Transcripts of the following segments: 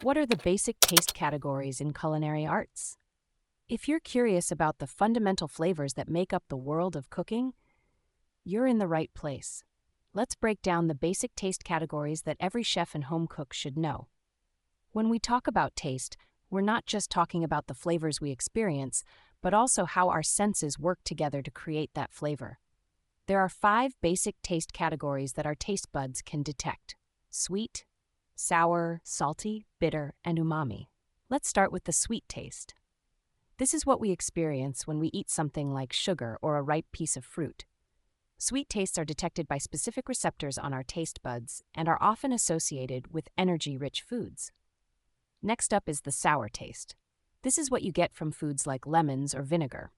What are the basic taste categories in culinary arts? If you're curious about the fundamental flavors that make up the world of cooking, you're in the right place. Let's break down the basic taste categories that every chef and home cook should know. When we talk about taste, we're not just talking about the flavors we experience, but also how our senses work together to create that flavor. There are 5 basic taste categories that our taste buds can detect: sweet, sour, salty, bitter, and umami. Let's start with the sweet taste. This is what we experience when we eat something like sugar or a ripe piece of fruit. Sweet tastes are detected by specific receptors on our taste buds and are often associated with energy-rich foods. Next up is the sour taste. This is what you get from foods like lemons or vinegar.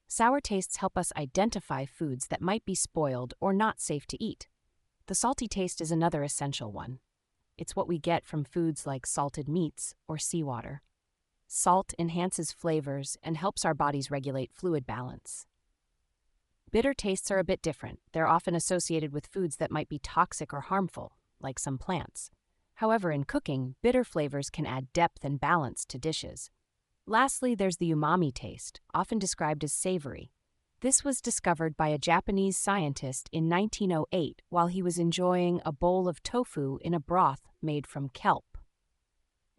Sour tastes help us identify foods that might be spoiled or not safe to eat. The salty taste is another essential one. It's what we get from foods like salted meats or seawater. Salt enhances flavors and helps our bodies regulate fluid balance. Bitter tastes are a bit different. They're often associated with foods that might be toxic or harmful, like some plants. However, in cooking, bitter flavors can add depth and balance to dishes. Lastly, there's the umami taste, often described as savory. This was discovered by a Japanese scientist in 1908 while he was enjoying a bowl of tofu in a broth made from kelp.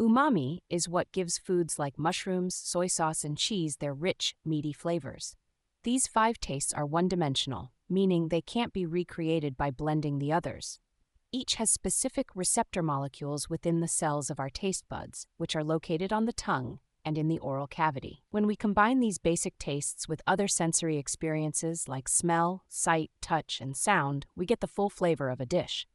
Umami is what gives foods like mushrooms, soy sauce, and cheese their rich, meaty flavors. These 5 tastes are one-dimensional, meaning they can't be recreated by blending the others. Each has specific receptor molecules within the cells of our taste buds, which are located on the tongue and in the oral cavity. When we combine these basic tastes with other sensory experiences like smell, sight, touch, and sound, we get the full flavor of a dish.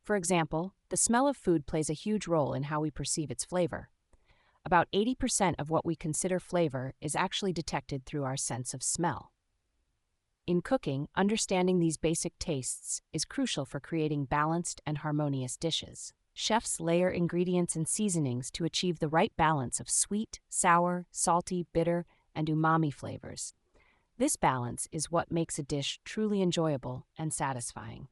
For example, the smell of food plays a huge role in how we perceive its flavor. About 80% of what we consider flavor is actually detected through our sense of smell. In cooking, understanding these basic tastes is crucial for creating balanced and harmonious dishes. Chefs layer ingredients and seasonings to achieve the right balance of sweet, sour, salty, bitter, and umami flavors. This balance is what makes a dish truly enjoyable and satisfying.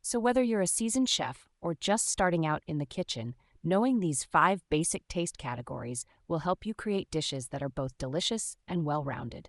So whether you're a seasoned chef or just starting out in the kitchen, knowing these 5 basic taste categories will help you create dishes that are both delicious and well-rounded.